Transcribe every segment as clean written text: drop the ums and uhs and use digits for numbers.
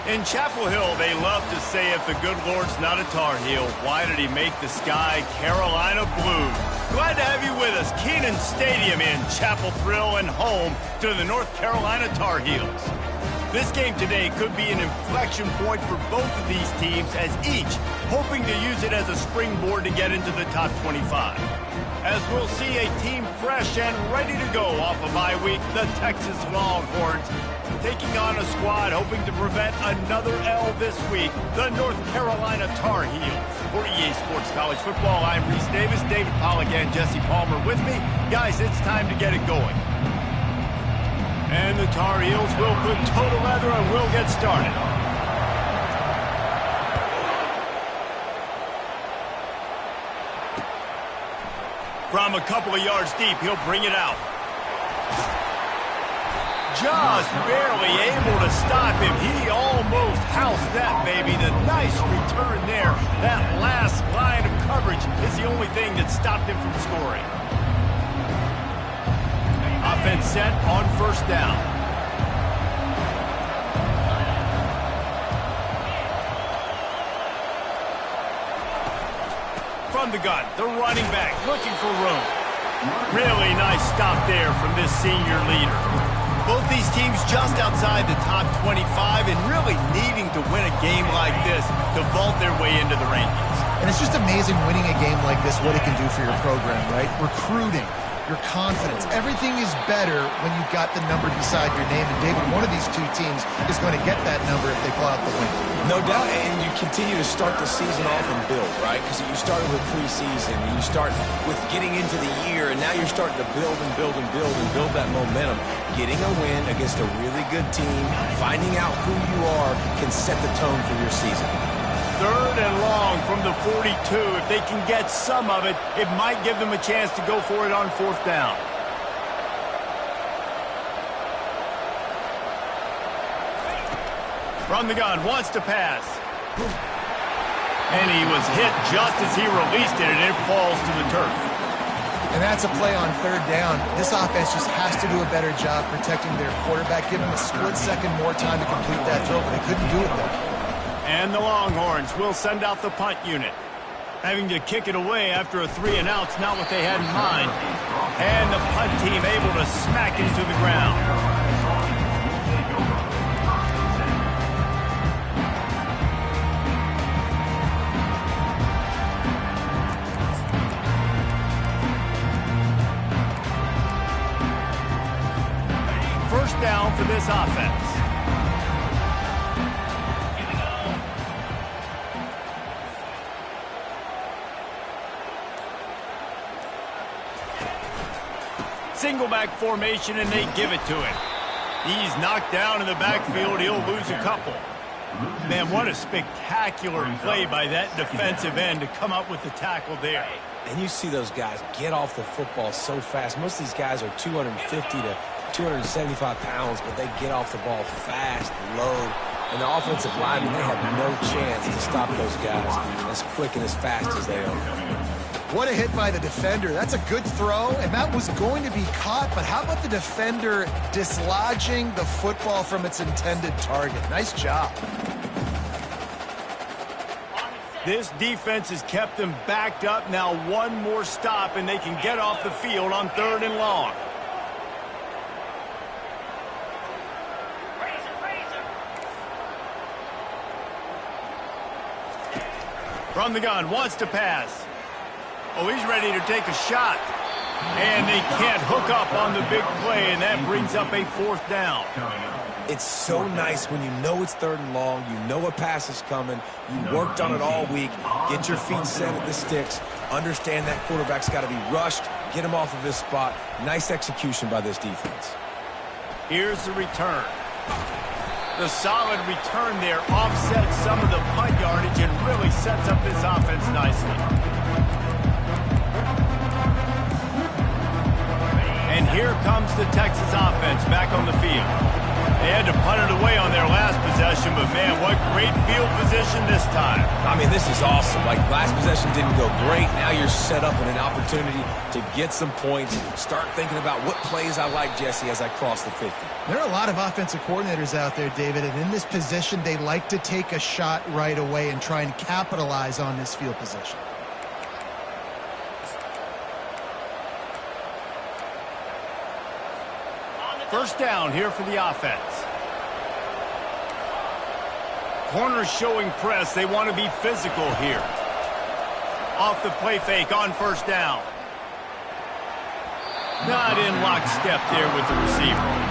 In Chapel Hill, they love to say if the good Lord's not a Tar Heel, why did he make the sky Carolina blue? Glad to have you with us. Kenan Stadium in Chapel Thrill and home to the North Carolina Tar Heels. This game today could be an inflection point for both of these teams, as each hoping to use it as a springboard to get into the top 25. As we'll see a team fresh and ready to go off a bye week, the Texas Longhorns taking on a squad hoping to prevent another L this week, the North Carolina Tar Heels. For EA Sports College Football, I'm Reese Davis, David Pollack and Jesse Palmer with me. Guys, it's time to get it going. And the Tar Heels will put total leather and we'll get started. From a couple of yards deep, he'll bring it out. Just barely able to stop him. He almost housed that, baby. The nice return there. That last line of coverage is the only thing that stopped him from scoring. Offense set on first down. From the gun, the running back looking for room. Really nice stop there from this senior leader. Both these teams just outside the top 25 and really needing to win a game like this to vault their way into the rankings. And it's just amazing winning a game like this, what it can do for your program, right? Recruiting, your confidence, everything is better when you've got the number beside your name. And David, one of these two teams is going to get that number if they pull out the win. No doubt, and you continue to start the season off and build, right? Because you started with preseason, and you start with getting into the year, and now you're starting to build and build and build and build that momentum. Getting a win against a really good team, finding out who you are, can set the tone for your season. Third and long from the 42. If they can get some of it, it might give them a chance to go for it on fourth down. From the gun, wants to pass. And he was hit just as he released it, and it falls to the turf. And that's a play on third down. This offense just has to do a better job protecting their quarterback, give him a split second more time to complete that throw, but they couldn't do it there. And the Longhorns will send out the punt unit. Having to kick it away after a 3-and-out's not what they had in mind. And the punt team able to smack it to the ground. First down for this offense. Single back formation, and they give it to him. He's knocked down in the backfield. He'll lose a couple. Man, what a spectacular play by that defensive end to come up with the tackle there. And you see those guys get off the football so fast. Most of these guys are 250 to 275 pounds, but they get off the ball fast, low. And the offensive linemen, they have no chance to stop those guys as quick and as fast as they are. What a hit by the defender. That's a good throw, and that was going to be caught, but how about the defender dislodging the football from its intended target? Nice job. This defense has kept them backed up. Now one more stop, and they can get off the field on third and long. From the gun, wants to pass. Oh, he's ready to take a shot. And they can't hook up on the big play, and that brings up a 4th down. It's so nice when you know it's 3rd and long, you know a pass is coming, you worked on it all week, get your feet set at the sticks, understand that quarterback's got to be rushed, get him off of his spot. Nice execution by this defense. Here's the return. The solid return there offsets some of the punt yardage and really sets up this offense nicely. And here comes the Texas offense back on the field. They had to punt it away on their last possession, but man, what great field position this time. I mean, this is awesome. Like, last possession didn't go great. Now you're set up in an opportunity to get some points. Start thinking about what plays I like, Jesse, as I cross the 50. There are a lot of offensive coordinators out there, David, and in this position, they like to take a shot right away and try and capitalize on this field position. First down here for the offense. Corners showing press. They want to be physical here. Off the play fake on first down. Not in lockstep there with the receiver.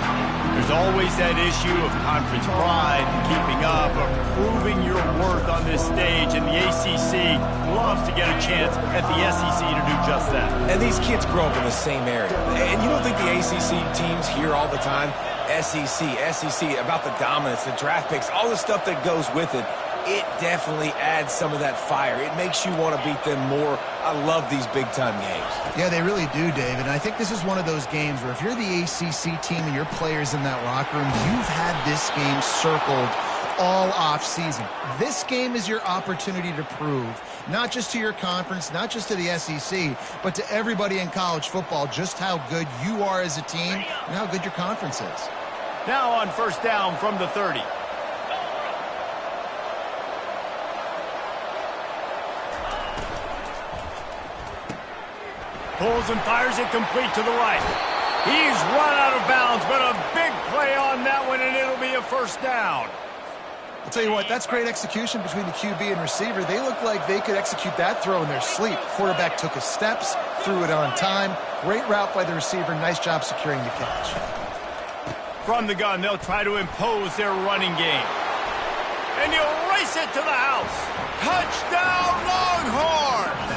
There's always that issue of conference pride, keeping up, or proving your worth on this stage, and the ACC loves to get a chance at the SEC to do just that. And these kids grow up in the same area. And you don't think the ACC teams hear all the time, SEC, about the dominance, the draft picks, all the stuff that goes with it. It definitely adds some of that fire. It makes you want to beat them more. I love these big-time games. Yeah, they really do, David. And I think this is one of those games where if you're the ACC team and your players in that locker room, you've had this game circled all off-season. This game is your opportunity to prove, not just to your conference, not just to the SEC, but to everybody in college football, just how good you are as a team and how good your conference is. Now on first down from the 30. Pulls and fires it complete to the right. He's run out of bounds, but a big play on that one, and it'll be a first down. I'll tell you what, that's great execution between the QB and receiver. They look like they could execute that throw in their sleep. Quarterback took his steps, threw it on time. Great route by the receiver. Nice job securing the catch. From the gun, they'll try to impose their running game. And he'll race it to the house. Touchdown, Longhorns!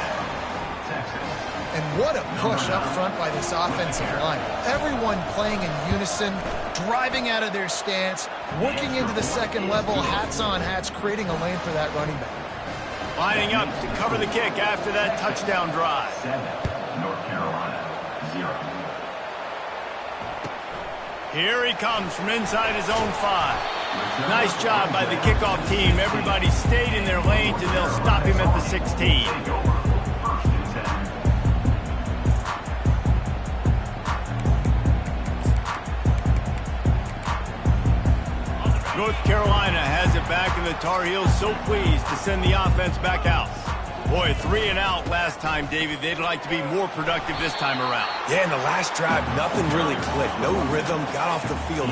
And what a push up front by this offensive line. Everyone playing in unison, driving out of their stance, working into the second level, hats on hats, creating a lane for that running back. Lining up to cover the kick after that touchdown drive. 7, North Carolina, 0. Here he comes from inside his own 5. Nice job by the kickoff team. Everybody stayed in their lanes, and they'll stop him at the 16. North Carolina has it back, and the Tar Heels so pleased to send the offense back out. Boy, 3 and out last time, David. They'd like to be more productive this time around. Yeah, in the last drive, nothing really clicked. No rhythm, got off the field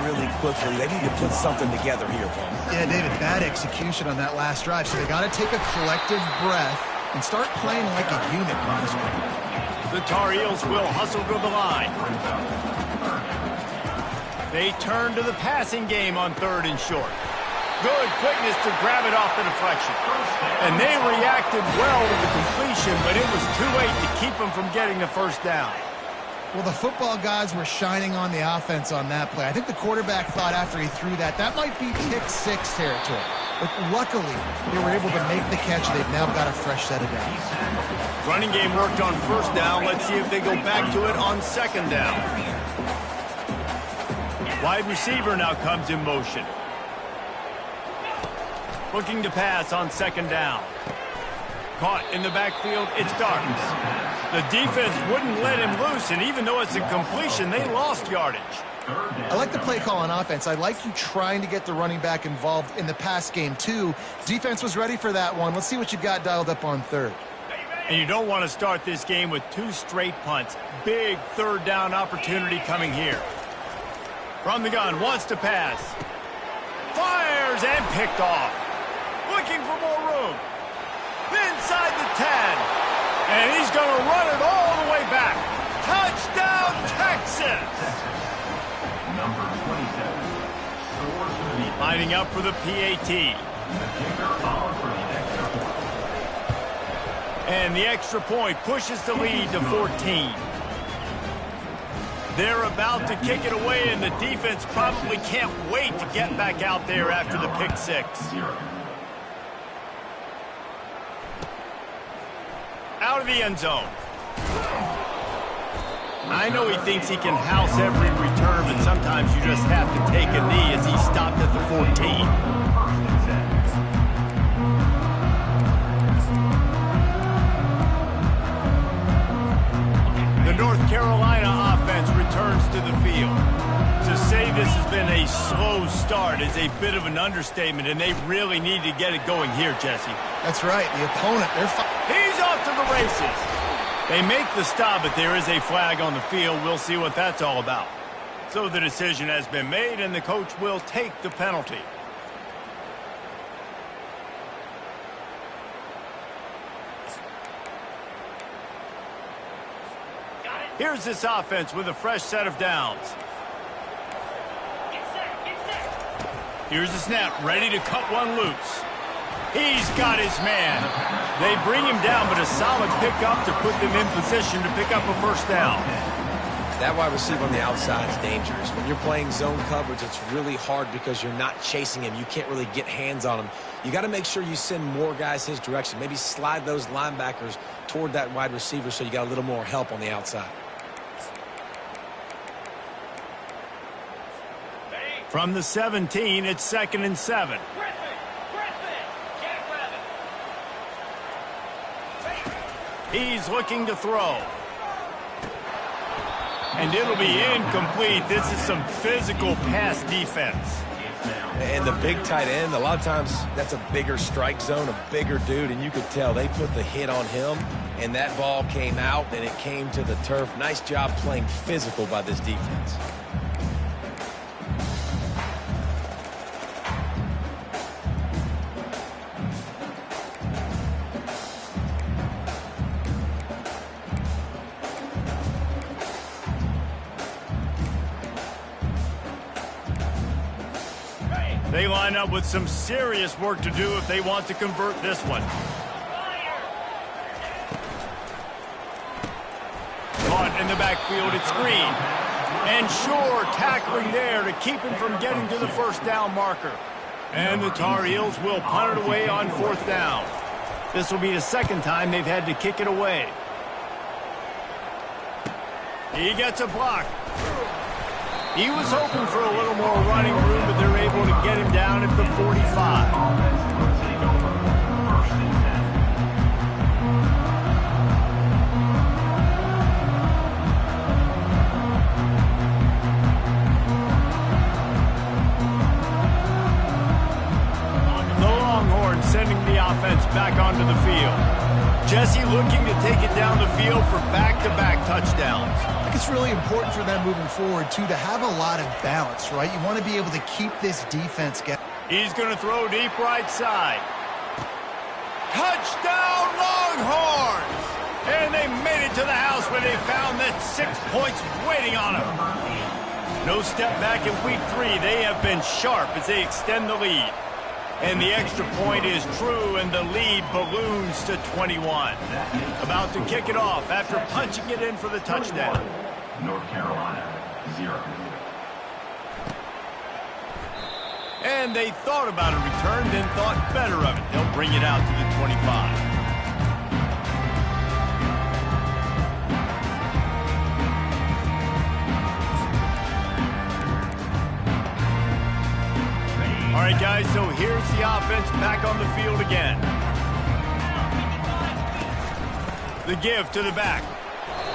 really quickly. They need to put something together here, Paul. Yeah, David, bad execution on that last drive, so they got to take a collective breath and start playing like a unit on this one. The Tar Heels will hustle to the line. They turn to the passing game on 3rd and short. Good quickness to grab it off the deflection. And they reacted well to the completion, but it was too late to keep them from getting the first down. Well, the football gods were shining on the offense on that play. I think the quarterback thought after he threw that might be pick 6 territory. But luckily, they were able to make the catch. They've now got a fresh set of downs. Running game worked on first down. Let's see if they go back to it on second down. Wide receiver now comes in motion. Looking to pass on second down. Caught in the backfield, it's Darts. The defense wouldn't let him loose, and even though it's a completion, they lost yardage. I like the play call on offense. I like you trying to get the running back involved in the pass game, too. Defense was ready for that one. Let's see what you've got dialed up on 3rd. And you don't want to start this game with 2 straight punts. Big 3rd down opportunity coming here. From the gun, wants to pass. Fires and picked off. Looking for more room. inside the 10. And he's going to run it all the way back. Touchdown, Texas! Number 27. Scores for the defense. Lining up for the PAT. The kicker followed for the extra point. And the extra point pushes the lead to 14. They're about to kick it away, and the defense probably can't wait to get back out there after the pick six. 0. Out of the end zone. I know he thinks he can house every return, but sometimes you just have to take a knee as he stopped at the 14. First and 10. The North Carolina offense returns to the field. To say this has been a slow start is a bit of an understatement, and they really need to get it going here, Jesse. That's right. The opponent, He's off to the races. They make the stop, but there is a flag on the field. We'll see what that's all about. So the decision has been made, and the coach will take the penalty. Here's this offense with a fresh set of downs. Here's the snap, ready to cut one loose. He's got his man. They bring him down, but a solid pickup to put them in position to pick up a first down. That wide receiver on the outside is dangerous. When you're playing zone coverage, it's really hard because you're not chasing him. You can't really get hands on him. You got to make sure you send more guys his direction. Maybe slide those linebackers toward that wide receiver so you got a little more help on the outside. From the 17, it's 2nd and 7. He's looking to throw. And it'll be incomplete. This is some physical pass defense. And the big tight end, a lot of times that's a bigger strike zone, a bigger dude, and you could tell they put the hit on him, and that ball came out, and it came to the turf. Nice job playing physical by this defense. They line up with some serious work to do if they want to convert this one. Caught in the backfield, it's Green. And Shore tackling there to keep him from getting to the first down marker. And the Tar Heels will punt it away on 4th down. This will be the second time they've had to kick it away. He gets a block. He was hoping for a little more running room, but they're able to get him down at the 45. Offense will take over. First and 10. The Longhorns sending the offense back onto the field. Jesse looking to take it down the field for back-to-back touchdowns. I think it's really important for them moving forward, too, to have a lot of balance, right? You want to be able to keep this defense getting. He's going to throw deep right side. Touchdown, Longhorns! And they made it to the house where they found that 6 points waiting on them. No step back in week 3. They have been sharp as they extend the lead. And the extra point is true, and the lead balloons to 21. About to kick it off after punching it in for the touchdown. North Carolina, 0. And they thought about a return, then thought better of it. They'll bring it out to the 25. All right, guys, so here's the offense back on the field again. The give to the back.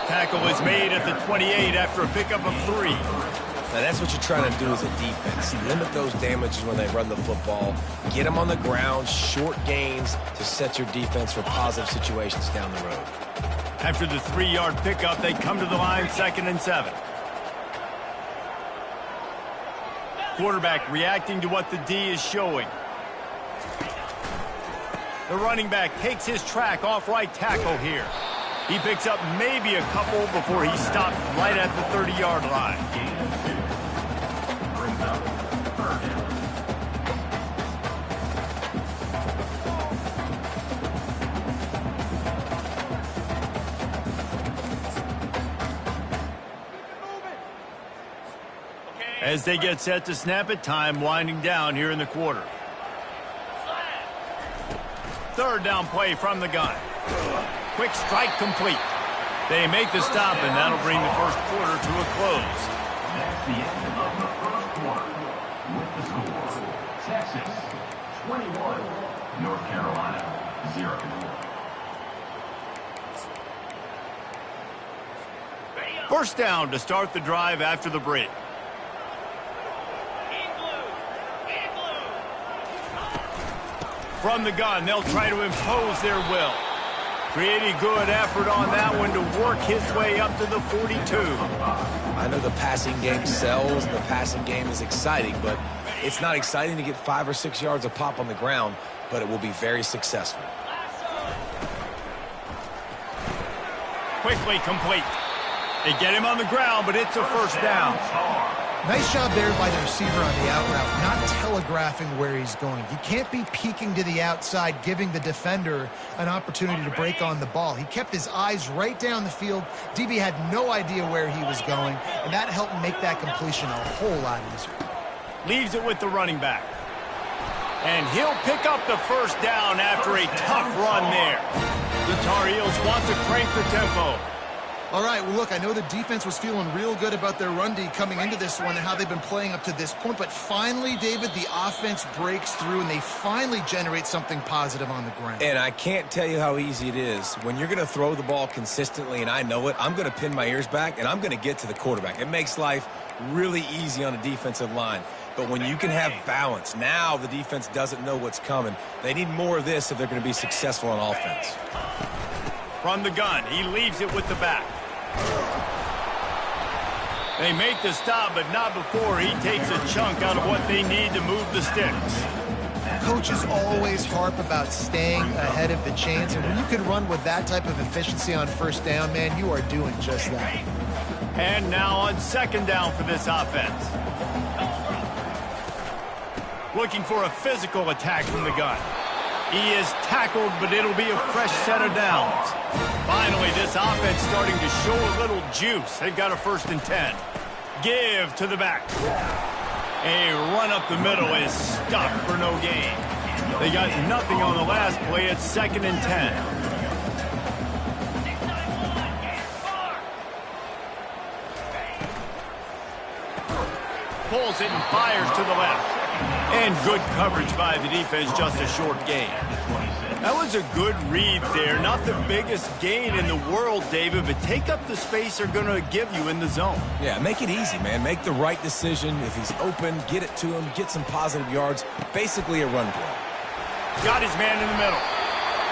Tackle is made at the 28 after a pickup of 3. Now, that's what you're trying to do as a defense. Limit those damages when they run the football. Get them on the ground, short gains to set your defense for positive situations down the road. After the 3-yard pickup, they come to the line 2nd and 7. Quarterback reacting to what the D is showing. The running back takes his track off right tackle here. He picks up maybe a couple before he stops right at the 30-yard line. Brings up third down. As they get set to snap it, time winding down here in the quarter. Third down play from the gun. Quick strike complete. They make the stop, and that'll bring the first quarter to a close. That's the end of the first quarter. With the score, Texas 21, North Carolina 0. First down to start the drive after the break. From the gun, they'll try to impose their will. Create a good effort on that one to work his way up to the 42. I know the passing game sells and the passing game is exciting, but it's not exciting to get 5 or 6 yards of pop on the ground, but it will be very successful. Quickly complete. They get him on the ground, but it's a first down. Nice job there by the receiver on the out route, not telegraphing where he's going. He can't be peeking to the outside, giving the defender an opportunity to break on the ball. He kept his eyes right down the field. DB had no idea where he was going, and that helped make that completion a whole lot easier. Leaves it with the running back. And he'll pick up the first down after a tough run there. The Tar Heels want to crank the tempo. All right, well, look, I know the defense was feeling real good about their run D coming into this one and how they've been playing up to this point, but finally, David, the offense breaks through and they finally generate something positive on the ground. And I can't tell you how easy it is. When you're going to throw the ball consistently, and I know it, I'm going to pin my ears back, and I'm going to get to the quarterback. It makes life really easy on a defensive line. But when you can have balance, now the defense doesn't know what's coming. They need more of this if they're going to be successful on offense. From the gun, he leaves it with the back. They make the stop, but not before he takes a chunk out of what they need to move the sticks. Coaches always harp about staying ahead of the chains, and when you can run with that type of efficiency on first down, man, you are doing just that. And now on second down for this offense. Looking for a physical attack from the gun. He is tackled, but it'll be a fresh set of downs. Finally, this offense starting to show a little juice. They've got a 1st and 10. Give to the back. A run up the middle is stopped for no gain. They got nothing on the last play. It's 2nd and 10. Pulls it and fires to the left. And good coverage by the defense, just a short gain. That was a good read there. Not the biggest gain in the world, David, but take up the space they're going to give you in the zone. Yeah, make it easy, man. Make the right decision. If he's open, get it to him, get some positive yards. Basically a run play. Got his man in the middle.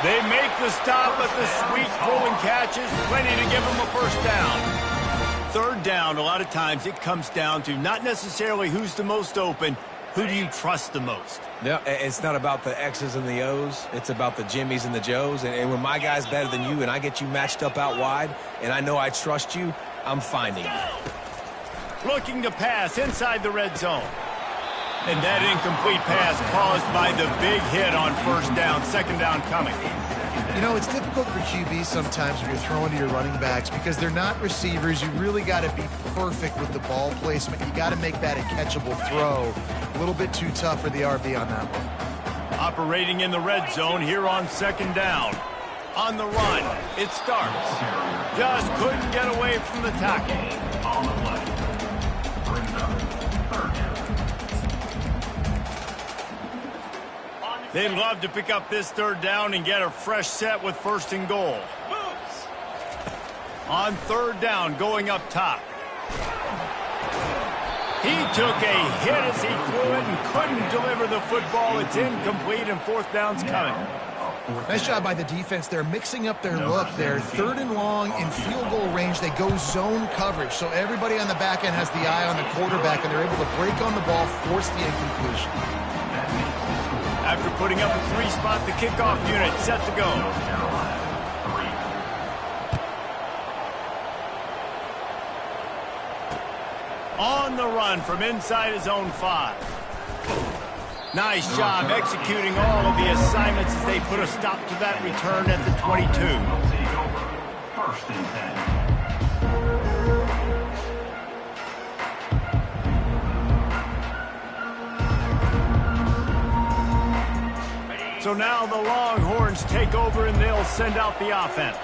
They make the stop, but the sweet throw and catch is plenty to give him a first down. Third down, a lot of times it comes down to not necessarily who's the most open, who do you trust the most? Yeah, it's not about the X's and the O's. It's about the Jimmys and the Joes. And when my guy's better than you and I get you matched up out wide and I know I trust you, I'm finding you. Looking to pass inside the red zone. And that incomplete pass caused by the big hit on first down. Second down coming. You know, it's difficult for QBs sometimes when you're throwing to your running backs because they're not receivers. You really got to be perfect with the ball placement. You got to make that a catchable throw. A little bit too tough for the RB on that one. Operating in the red zone here on second down. On the run, it starts. Just couldn't get away from the tackle. On the play. Brings up third down. They'd love to pick up this third down and get a fresh set with 1st and goal. On third down, going up top. He took a hit as he threw it and couldn't deliver the football. It's incomplete and 4th down's coming. Nice job by the defense. They're mixing up their look there. 3rd and long in field goal range. They go zone coverage. So everybody on the back end has the eye on the quarterback, and they're able to break on the ball, force the incompletion. after putting up a 3-spot, the kickoff unit set to go. North Carolina, 3. On the run from inside his own 5. Nice job executing all of the assignments as they put a stop to that return at the 22. Will take over. 1st and 10. So now the Longhorns take over and they'll send out the offense.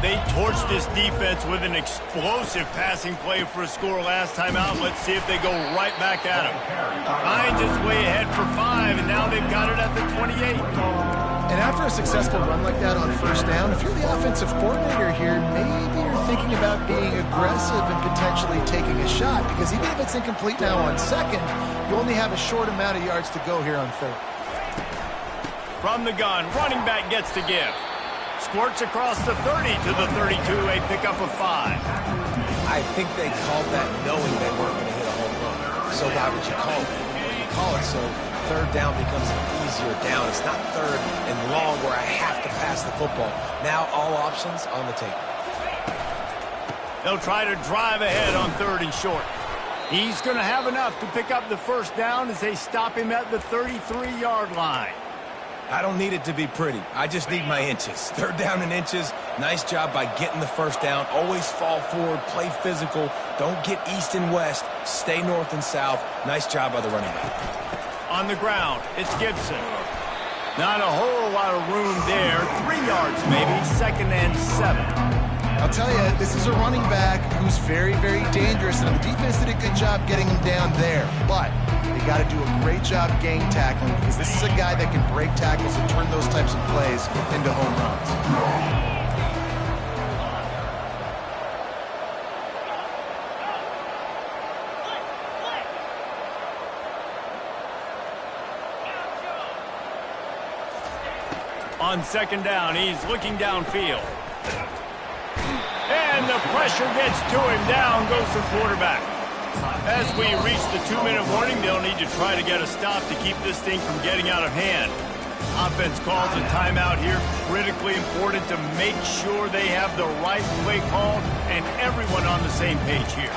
They torched this defense with an explosive passing play for a score last time out. Let's see if they go right back at him. Hines is way ahead for 5, and now they've got it at the 28. And after a successful run like that on 1st down, if you're the offensive coordinator here, maybe you're thinking about being aggressive and potentially taking a shot, because even if it's incomplete now on 2nd, you only have a short amount of yards to go here on 3rd. From the gun, running back gets to give. Squirts across the 30 to the 32, a pickup of 5. I think they called that knowing they weren't going to hit a home run. So why would you call it? Well, you call it so 3rd down becomes an easier down. It's not 3rd and long where I have to pass the football. Now all options on the table. They'll try to drive ahead on 3rd and short. He's going to have enough to pick up the 1st down as they stop him at the 33-yard line. I don't need it to be pretty. I just need my inches. 3rd down and inches. Nice job by getting the 1st down. Always fall forward, play physical. Don't get east and west. Stay north and south. Nice job by the running back. On the ground, it's Gibson. Not a whole lot of room there. 3 yards maybe, 2nd and 7. I'll tell you, this is a running back who's very, very dangerous, and the defense did a good job getting him down there. But they got to do a great job gang tackling, because this is a guy that can break tackles and turn those types of plays into home runs. On 2nd down, he's looking downfield. And the pressure gets to him. Down goes the quarterback. As we reach the 2-minute warning, they'll need to try to get a stop to keep this thing from getting out of hand. Offense calls a timeout here. Critically important to make sure they have the right play called and everyone on the same page here.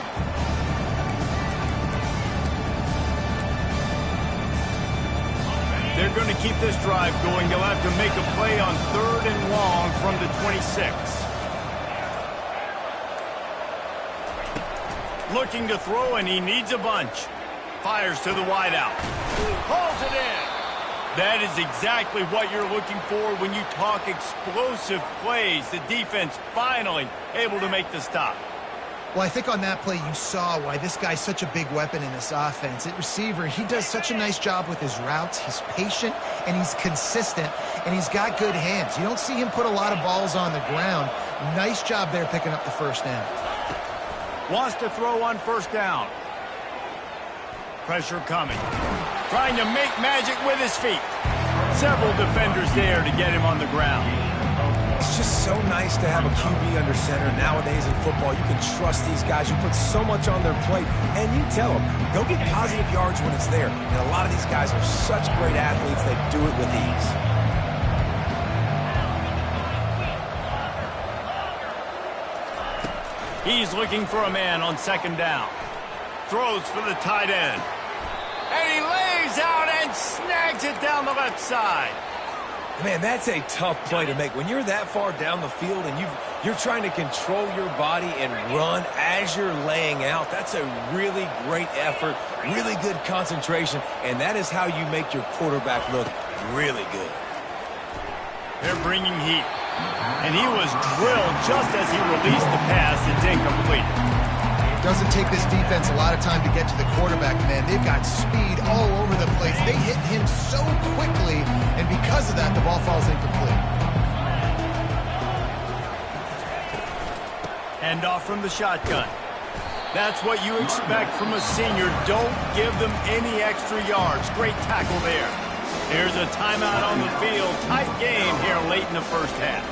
They're going to keep this drive going. They'll have to make a play on 3rd and long from the 26. Looking to throw, and he needs a bunch. Fires to the wideout. Pulls it in. That is exactly what you're looking for when you talk explosive plays. The defense finally able to make the stop. Well, I think on that play you saw why this guy's such a big weapon in this offense. At receiver, he does such a nice job with his routes. He's patient, and he's consistent, and he's got good hands. You don't see him put a lot of balls on the ground. Nice job there picking up the 1st down. Wants to throw on 1st down. Pressure coming. Trying to make magic with his feet. Several defenders there to get him on the ground. It's just so nice to have a QB under center. Nowadays in football, you can trust these guys. You put so much on their plate, and you tell them, go get positive yards when it's there. And a lot of these guys are such great athletes, they do it with ease. He's looking for a man on 2nd down. Throws for the tight end. And he lays out and snags it down the left side. Man, that's a tough play to make. When you're that far down the field and you're trying to control your body and run as you're laying out, that's a really great effort, really good concentration, and that is how you make your quarterback look really good. They're bringing heat. And he was drilled just as he released the pass. It's incomplete. Doesn't take this defense a lot of time to get to the quarterback, man. They've got speed all over the place. They hit him so quickly, and because of that, the ball falls incomplete. Hand off from the shotgun. That's what you expect from a senior. Don't give them any extra yards. Great tackle there. Here's a timeout on the field. Tight game here late in the 1st half.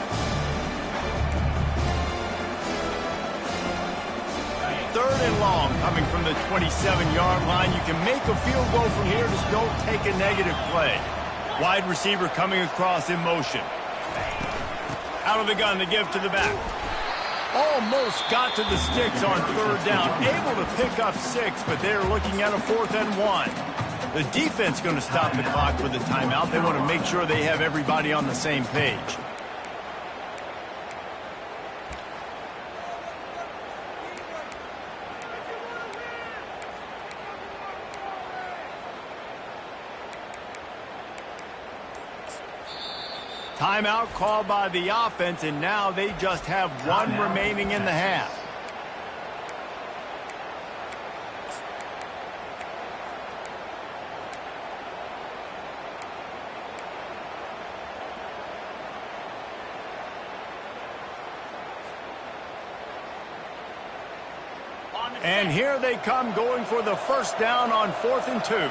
3rd and long coming from the 27-yard line. You can make a field goal from here. Just don't take a negative play. Wide receiver coming across in motion. Out of the gun to give to the back. Almost got to the sticks on third down. Able to pick up 6, but they're looking at a 4th and 1. The defense going to stop the clock with a timeout. They want to make sure they have everybody on the same page. Timeout called by the offense, and now they just have one remaining in the half. And here they come going for the first down on 4th and 2.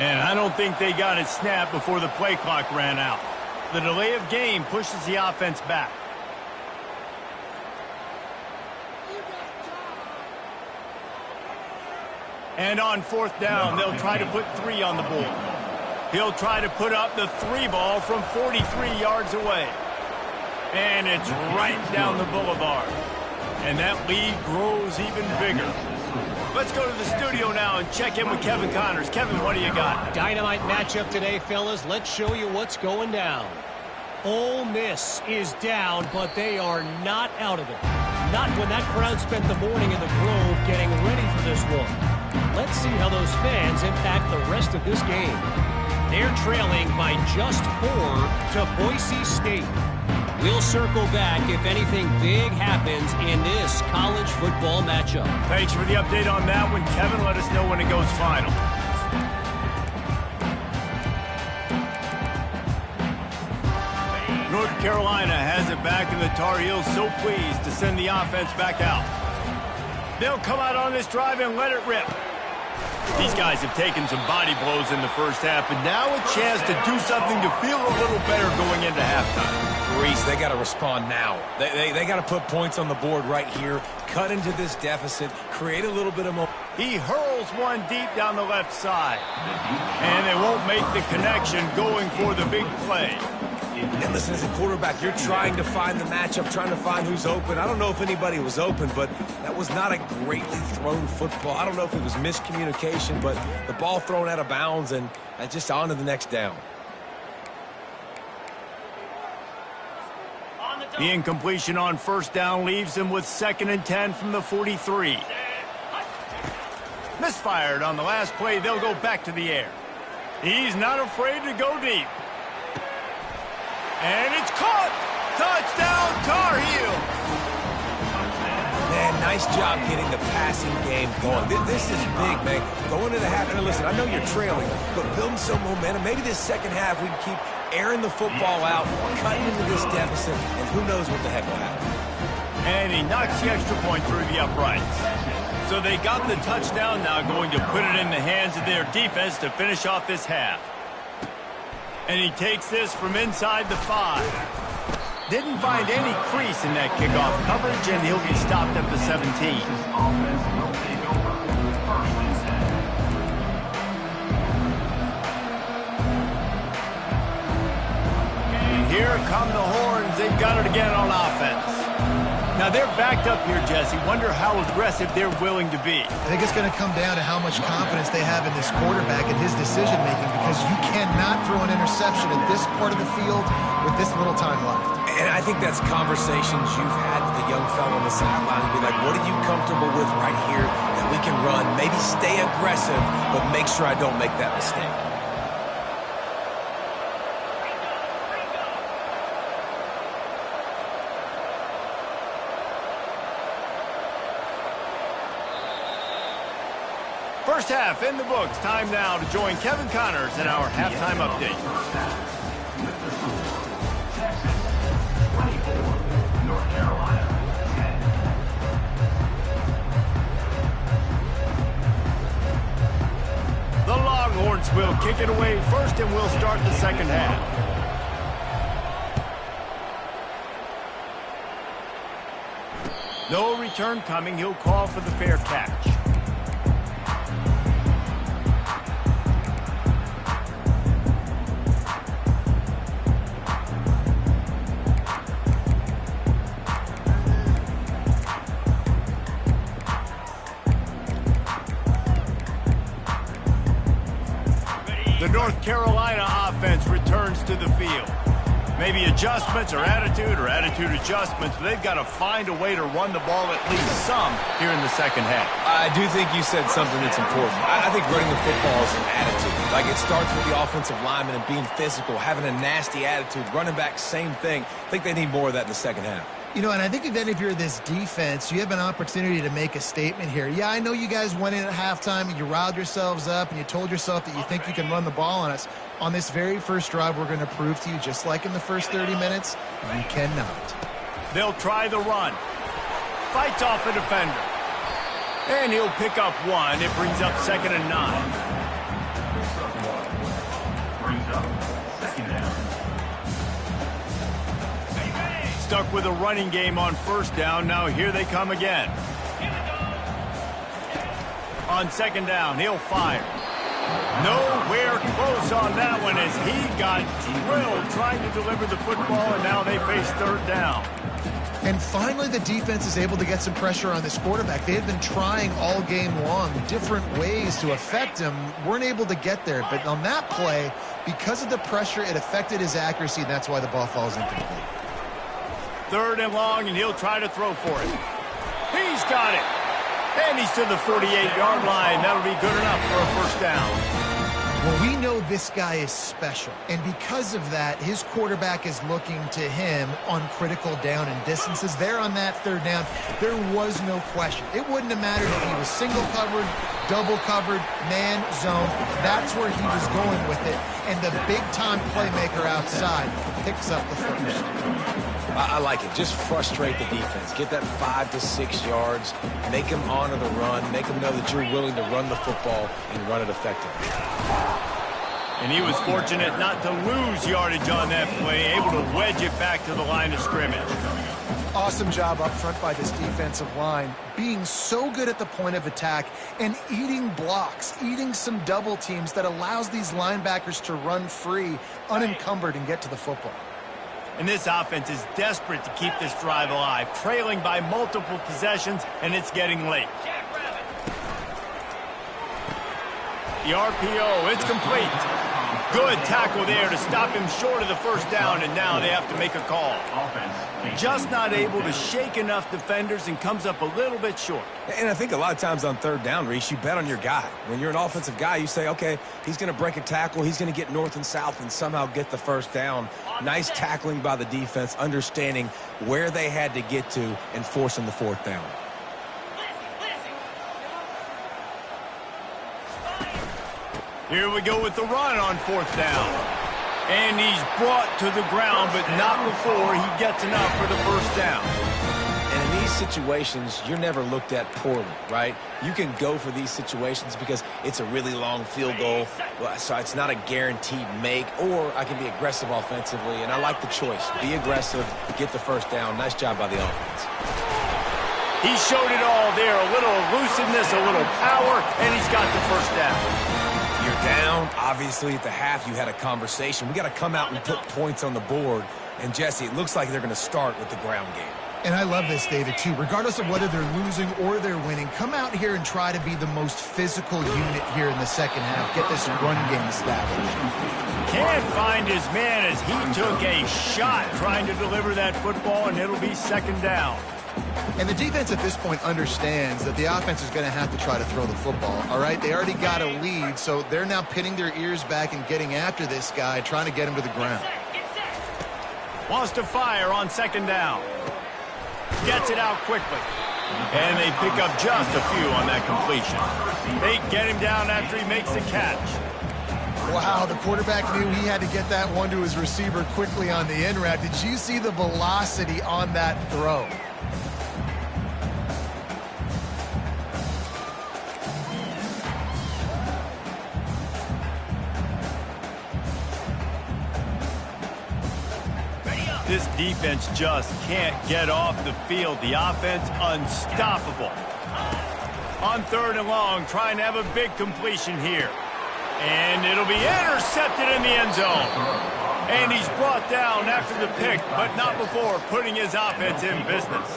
And I don't think they got it snapped before the play clock ran out. The delay of game pushes the offense back. And on 4th down, they'll try to put 3 on the board. He'll try to put up the 3 ball from 43 yards away. And it's right down the boulevard. And that lead grows even bigger. Let's go to the studio now and check in with Kevin Connors. Kevin, what do you got? Dynamite matchup today, fellas. Let's show you what's going down. Ole Miss is down, but they are not out of it. Not when that crowd spent the morning in the Grove getting ready for this one. Let's see how those fans impact the rest of this game. They're trailing by just 4 to Boise State. We'll circle back if anything big happens in this college football matchup. Thanks for the update on that one, Kevin. Let us know when it goes final. North Carolina has it back, and the Tar Heels so pleased to send the offense back out. They'll come out on this drive and let it rip. These guys have taken some body blows in the first half, but now a chance to do something to feel a little better going into halftime. Reese, they got to respond now. They got to put points on the board right here, cut into this deficit, create a little bit of momentum. He hurls one deep down the left side, and they won't make the connection going for the big play. And listen, as a quarterback, you're trying to find the matchup, trying to find who's open. I don't know if anybody was open, but that was not a greatly thrown football. I don't know if it was miscommunication, but the ball thrown out of bounds and just on to the next down. The incompletion on 1st down leaves him with 2nd and 10 from the 43. Misfired on the last play. They'll go back to the air. He's not afraid to go deep. And it's caught! Touchdown, Tar Heels! Man, nice job getting the passing game going. This is big, man. Going into the half, and listen, I know you're trailing, but building some momentum. Maybe this second half we can keep airing the football out, cutting into this deficit, and who knows what the heck will happen. And he knocks the extra point through the uprights. So they got the touchdown, now going to put it in the hands of their defense to finish off this half. And he takes this from inside the 5. Didn't find any crease in that kickoff coverage, and he'll be stopped at the 17. And here come the horns. They've got it again on offense. Now they're backed up here, Jesse. Wonder how aggressive they're willing to be. I think it's going to come down to how much confidence they have in this quarterback and his decision-making, because you cannot throw an interception at this part of the field with this little time left. And I think that's conversations you've had with the young fellow on the sideline. Be like, what are you comfortable with right here that we can run? Maybe stay aggressive, but make sure I don't make that mistake. First half in the books. Time now to join Kevin Connors in our halftime update. Texas, 24. North Carolina, 10. The Longhorns will kick it away first, and we'll start the second half. No return coming. He'll call for the fair catch. The North Carolina offense returns to the field. Maybe adjustments or attitude adjustments, but they've got to find a way to run the ball at least some here in the second half. I do think you said something that's important. I think running the football is an attitude. Like, it starts with the offensive lineman and being physical, having a nasty attitude. Running back, same thing. I think they need more of that in the second half. You know, and I think if you're this defense, you have an opportunity to make a statement here. Yeah, I know you guys went in at halftime and you riled yourselves up and you told yourself that you think you can run the ball on us. On this very first drive, we're going to prove to you, just like in the first 30 minutes, you cannot. They'll try the run. Fights off a defender. And he'll pick up one. It brings up 2nd and 9. Brings up 2nd down. Stuck with a running game on 1st down. Now here they come again. On 2nd down, he'll fire. Nowhere close on that one as he got drilled trying to deliver the football, and now they face 3rd down. And finally, the defense is able to get some pressure on this quarterback. They had been trying all game long different ways to affect him, weren't able to get there. But on that play, because of the pressure, it affected his accuracy, and that's why the ball falls incomplete. 3rd and long, and he'll try to throw for it. He's got it. And he's to the 48-yard line. That'll be good enough for a 1st down. Well, we know this guy is special, and because of that, his quarterback is looking to him on critical down and distances. There on that 3rd down, there was no question. It wouldn't have mattered if he was single covered, double covered, man, zone. That's where he was going with it, and the big-time playmaker outside picks up the first. I like it. Just frustrate the defense. Get that 5 to 6 yards. Make them honor the run. Make them know that you're willing to run the football and run it effectively. And he was fortunate not to lose yardage on that play, able to wedge it back to the line of scrimmage. Awesome job up front by this defensive line, being so good at the point of attack and eating blocks, eating some double teams that allows these linebackers to run free, unencumbered, and get to the football. And this offense is desperate to keep this drive alive, trailing by multiple possessions, and it's getting late. The RPO, it's complete. Good tackle there to stop him short of the 1st down, and now they have to make a call. Just not able to shake enough defenders and comes up a little bit short. And I think a lot of times on 3rd down, Reese, you bet on your guy. When you're an offensive guy, you say, okay, he's going to break a tackle, he's going to get north and south and somehow get the 1st down. Nice tackling by the defense, understanding where they had to get to and forcing the 4th down. Here we go with the run on 4th down. And he's brought to the ground, but not before he gets enough for the 1st down. And in these situations, you're never looked at poorly, right? You can go for these situations because it's a really long field goal, so it's not a guaranteed make, or I can be aggressive offensively, and I like the choice. Be aggressive, get the 1st down. Nice job by the offense. He showed it all there, a little elusiveness, a little power, and he's got the 1st down. You're down. Obviously, at the half, you had a conversation. We got to come out and put points on the board. And, Jesse, it looks like they're going to start with the ground game. And I love this, David, too. Regardless of whether they're losing or they're winning, come out here and try to be the most physical unit here in the second half. Get this run game established. Can't find his man as he took a shot trying to deliver that football, and it'll be 2nd down. And the defense at this point understands that the offense is going to have to try to throw the football, all right? They already got a lead, so they're now pinning their ears back and getting after this guy, trying to get him to the ground. Wants to fire on 2nd down. Gets it out quickly. And they pick up just a few on that completion. They get him down after he makes the catch. Wow, the quarterback knew he had to get that one to his receiver quickly on the in route. Did you see the velocity on that throw? This defense just can't get off the field. The offense unstoppable. On 3rd and long, trying to have a big completion here. And it'll be intercepted in the end zone. And he's brought down after the pick, but not before putting his offense in business.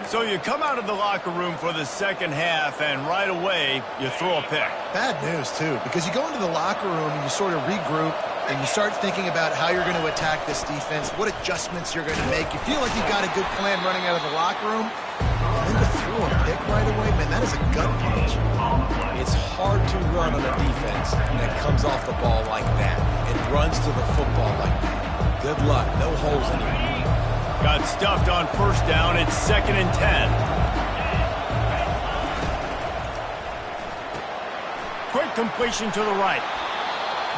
So you come out of the locker room for the second half, and right away, you throw a pick. Bad news, too, because you go into the locker room and you sort of regroup, and you start thinking about how you're going to attack this defense, what adjustments you're going to make. You feel like you've got a good plan running out of the locker room, and then to throw a pick right away, man, that is a gut punch. It's hard to run on a defense that comes off the ball like that and runs to the football like that. Good luck. No holes anymore. Got stuffed on 1st down. It's 2nd and 10. Quick completion to the right.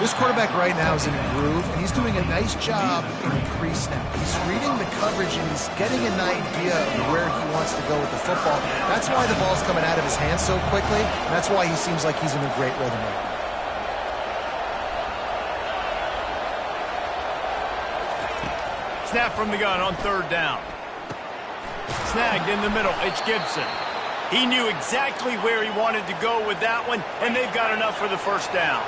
This quarterback right now is in a groove, and he's doing a nice job in pre-snap. He's reading the coverage, and he's getting an idea of where he wants to go with the football. That's why the ball's coming out of his hands so quickly, and that's why he seems like he's in a great rhythm right now. Snap from the gun on 3rd down. Snagged in the middle. It's Gibson. He knew exactly where he wanted to go with that one, and they've got enough for the 1st down.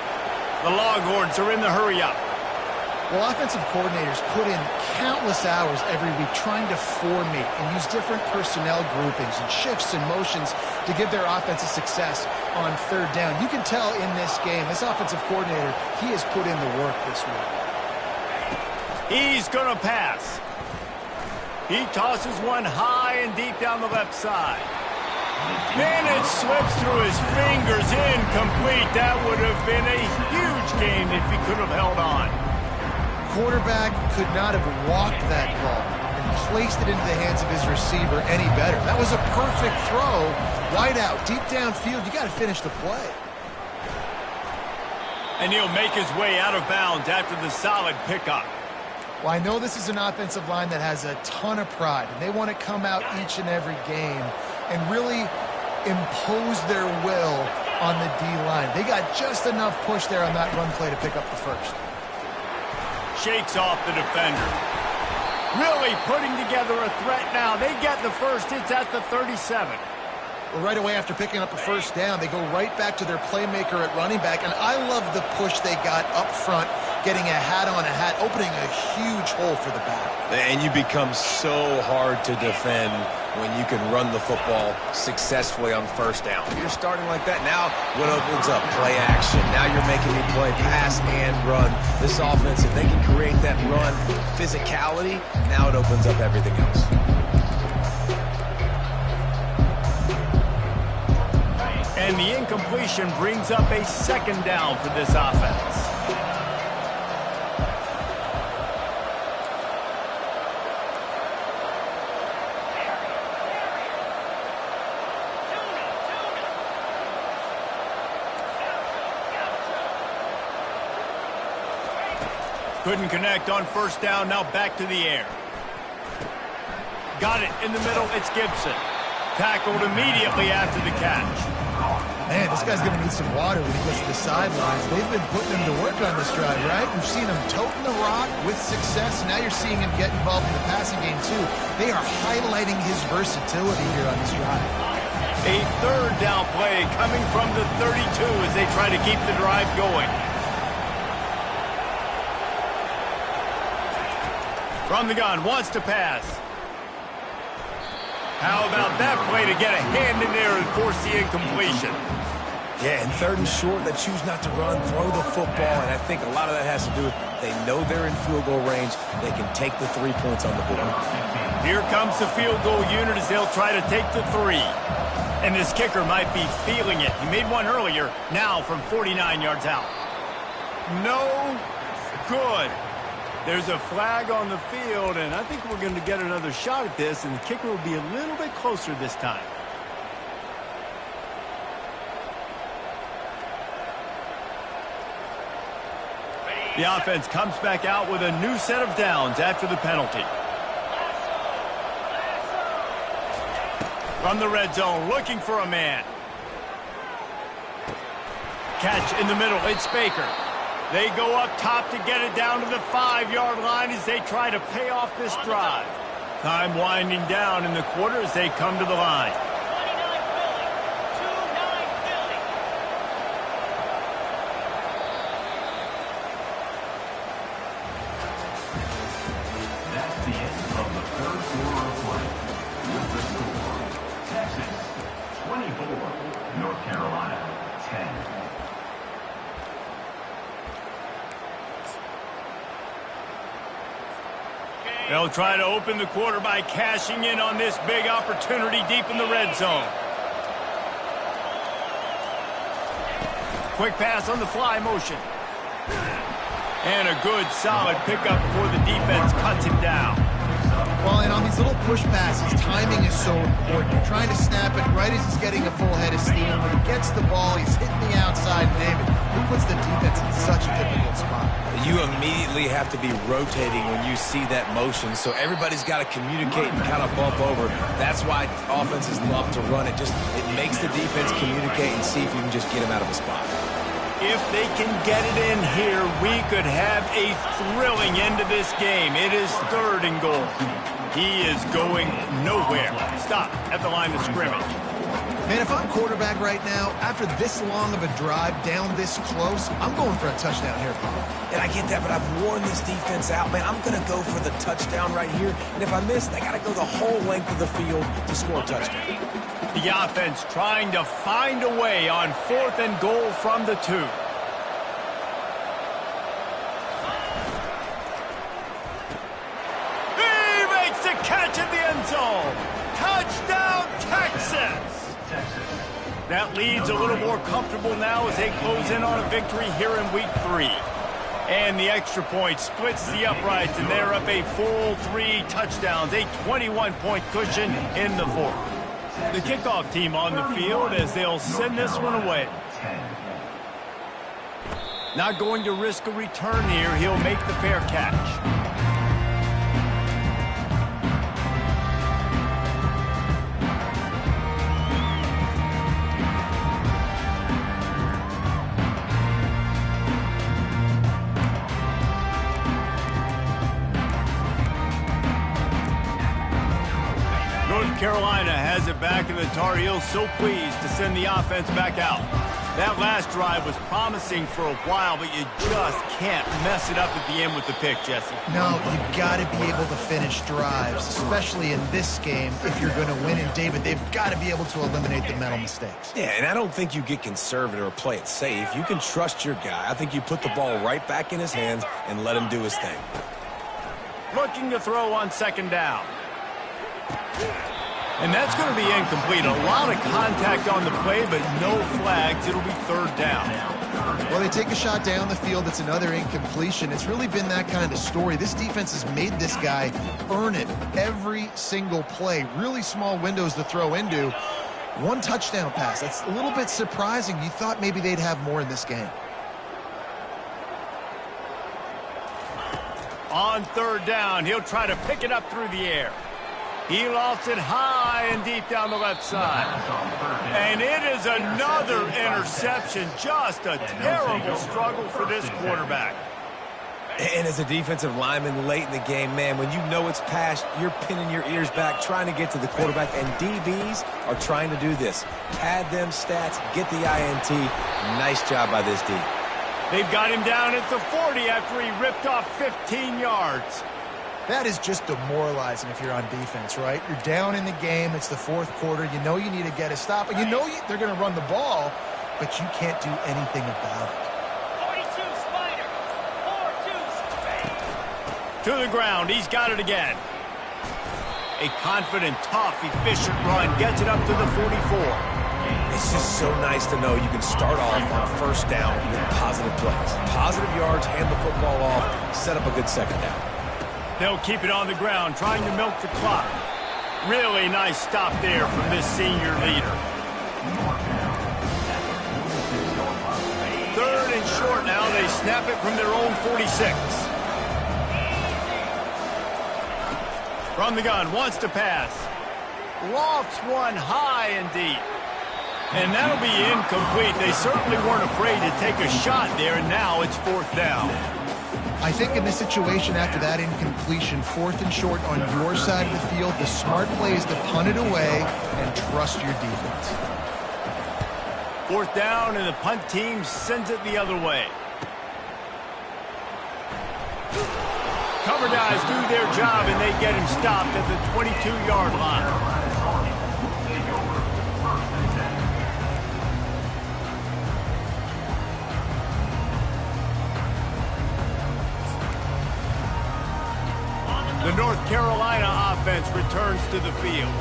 The Longhorns are in the hurry-up. Well, offensive coordinators put in countless hours every week trying to formate and use different personnel groupings and shifts and motions to give their offensive success on 3rd down. You can tell in this game, this offensive coordinator, he has put in the work this week. He's going to pass. He tosses one high and deep down the left side. Man, it slips through his fingers, incomplete. That would have been a huge game if he could have held on. Quarterback could not have walked that ball and placed it into the hands of his receiver any better. That was a perfect throw. Wide out, deep downfield. You got to finish the play. And he'll make his way out of bounds after the solid pickup. Well, I know this is an offensive line that has a ton of pride, and they want to come out each and every game and really impose their will on the D-line. They got just enough push there on that run play to pick up the 1st. Shakes off the defender. Really putting together a threat now. They get the 1st. It's at the 37. Well, right away after picking up a 1st down, they go right back to their playmaker at running back, and I love the push they got up front, getting a hat on a hat, opening a huge hole for the back. And you become so hard to defend when you can run the football successfully on 1st down. You're starting like that. Now what opens up? Play action. Now you're making me play pass and run. This offense, if they can create that run physicality, now it opens up everything else. And the incompletion brings up a 2nd down for this offense. Couldn't connect on 1st down, now back to the air. Got it in the middle, it's Gibson. Tackled immediately after the catch. Man, this guy's going to need some water when he gets to the sidelines. They've been putting him to work on this drive, right? We've seen him toting the rock with success, and now you're seeing him get involved in the passing game, too. They are highlighting his versatility here on this drive. A 3rd down play coming from the 32 as they try to keep the drive going. From the gun, wants to pass. How about that play to get a hand in there and force the incompletion? Yeah, and 3rd and short, they choose not to run, throw the football, and I think a lot of that has to do with they know they're in field goal range. They can take the 3 points on the board. Here comes the field goal unit as they'll try to take the 3. And this kicker might be feeling it. He made one earlier, now from 49 yards out. No good. There's a flag on the field, and I think we're going to get another shot at this, and the kicker will be a little bit closer this time. The offense comes back out with a new set of downs after the penalty. From the red zone, looking for a man. Catch in the middle, it's Baker. They go up top to get it down to the 5-yard line as they try to pay off this drive. Time winding down in the quarter as they come to the line. That's the end of the third quarter of play. With the score, Texas 24, North Carolina 10. They'll try to open the quarter by cashing in on this big opportunity deep in the red zone. Quick pass on the fly motion. And a good, solid pickup before the defense cuts him down. Well, and on these little push passes, timing is so important. You're trying to snap it right as he's getting a full head of steam. When he gets the ball, he's hitting the outside. David, who puts the defense in such a difficult spot? You immediately have to be rotating when you see that motion, so everybody's got to communicate and kind of bump over. That's why offenses love to run it. It makes the defense communicate and see if you can just get him out of a spot. If they can get it in here, we could have a thrilling end to this game. It is 3rd and goal. He is going nowhere. Stop at the line of scrimmage. Man, if I'm quarterback right now, after this long of a drive down this close, I'm going for a touchdown here, Paul. And I get that, but I've worn this defense out, man. I'm going to go for the touchdown right here. And if I miss, I got to go the whole length of the field to score a touchdown. The offense trying to find a way on 4th and goal from the 2. He makes the catch in the end zone. Touchdown, Texas! That lead's a little more comfortable now as they close in on a victory here in week 3. And the extra point splits the uprights, and they're up a full 3 touchdowns, a 21-point cushion in the 4th. The kickoff team on the field as they'll send this one away. Not going to risk a return here. He'll make the fair catch. North Carolina has it back, and the Tar Heels so pleased to send the offense back out. That last drive was promising for a while, but you just can't mess it up at the end with the pick, Jesse. No, you've got to be able to finish drives, especially in this game if you're going to win. And, David, they've got to be able to eliminate the mental mistakes. Yeah, and I don't think you get conservative or play it safe. You can trust your guy. I think you put the ball right back in his hands and let him do his thing. Looking to throw on 2nd down. And that's going to be incomplete. A lot of contact on the play, but no flags. It'll be 3rd down. Well, they take a shot down the field. It's another incompletion. It's really been that kind of story. This defense has made this guy earn it every single play. Really small windows to throw into. 1 touchdown pass. That's a little bit surprising. You thought maybe they'd have more in this game. On 3rd down, he'll try to pick it up through the air. He lofts it high and deep down the left side. And it is another interception. Just a terrible struggle for this quarterback. And as a defensive lineman late in the game, man, when you know it's past, you're pinning your ears back, trying to get to the quarterback. And DBs are trying to do this. Pad them stats, get the INT. Nice job by this D. They've got him down at the 40 after he ripped off 15 yards. That is just demoralizing if you're on defense, right? You're down in the game. It's the 4th quarter. You know you need to get a stop. And you know they're going to run the ball, but you can't do anything about it. 42 Spider. 4-2 To the ground. He's got it again. A confident, tough, efficient run. Gets it up to the 44. It's just so nice to know you can start off on 1st down with positive plays. Positive yards, hand the football off, set up a good 2nd down. They'll keep it on the ground, trying to milk the clock. Really nice stop there from this senior leader. 3rd and short now. They snap it from their own 46. From the gun, wants to pass. Lofts one high and deep. And that'll be incomplete. They certainly weren't afraid to take a shot there, and now it's 4th down. I think in this situation after that incompletion, 4th and short on your side of the field, the smart play is to punt it away and trust your defense. 4th down, and the punt team sends it the other way. Cover guys do their job, and they get him stopped at the 22-yard line. The North Carolina offense returns to the field.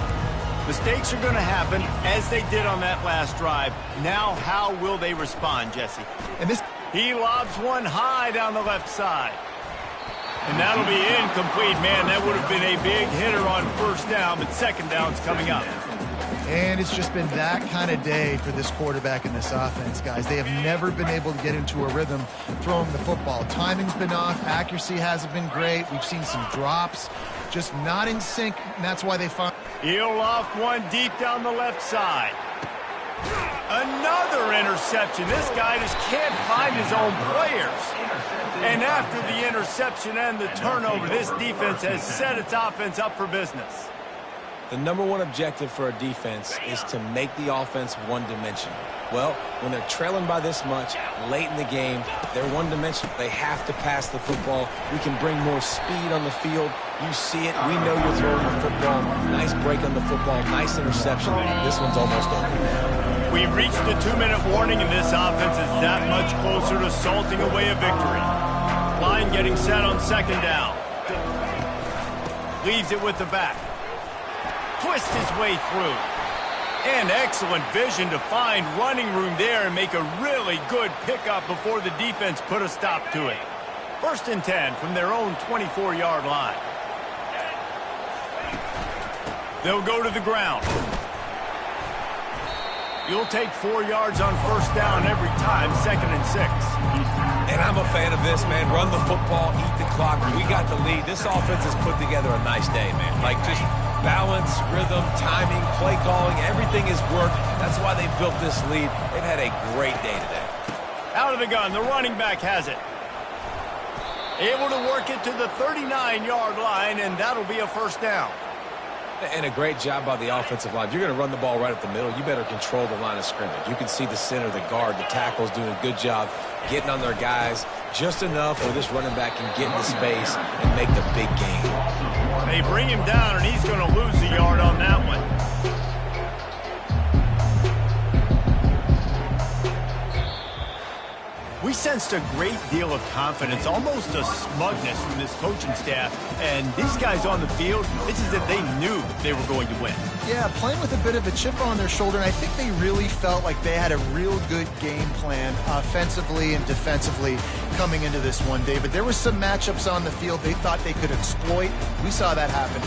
Mistakes are going to happen, as they did on that last drive. Now, how will they respond, Jesse? And he lobs one high down the left side. And that'll be incomplete, man. That would have been a big hitter on 1st down, but 2nd down's coming up. And it's just been that kind of day for this quarterback and this offense, guys. They have never been able to get into a rhythm throwing the football. Timing's been off. Accuracy hasn't been great. We've seen some drops, just not in sync, and that's why they find. He'll loft one deep down the left side. Another interception. This guy just can't find his own players. And after the interception and the turnover, this defense has set its offense up for business. The number one objective for a defense is to make the offense one-dimensional. Well, when they're trailing by this much late in the game, they're one-dimensional. They have to pass the football. We can bring more speed on the field. You see it. We know you're throwing the football. Nice break on the football. Nice interception. This one's almost over. We've reached the 2-minute warning, and this offense is that much closer to salting away a victory. Line getting set on 2nd down. Leaves it with the back. Twist his way through. And excellent vision to find running room there and make a really good pickup before the defense put a stop to it. 1st and 10 from their own 24-yard line. They'll go to the ground. You'll take 4 yards on 1st down every time, 2nd and 6. And I'm a fan of this, man. Run the football, eat the clock. We got the lead. This offense has put together a nice day, man. Like, just balance, rhythm, timing, play calling, everything has worked. That's why they built this lead. They've had a great day today. Out of the gun, the running back has it. Able to work it to the 39-yard line, and that'll be a 1st down. And a great job by the offensive line. If you're going to run the ball right up the middle, you better control the line of scrimmage. You can see the center, the guard, the tackles doing a good job getting on their guys just enough where this running back can get into space and make the big game. They bring him down, and he's going to lose a yard on that one. We sensed a great deal of confidence, almost a smugness from this coaching staff. And these guys on the field, it's as if they knew they were going to win. Yeah, playing with a bit of a chip on their shoulder, and I think they really felt like they had a real good game plan offensively and defensively coming into this one, David. There was some matchups on the field they thought they could exploit. We saw that happen.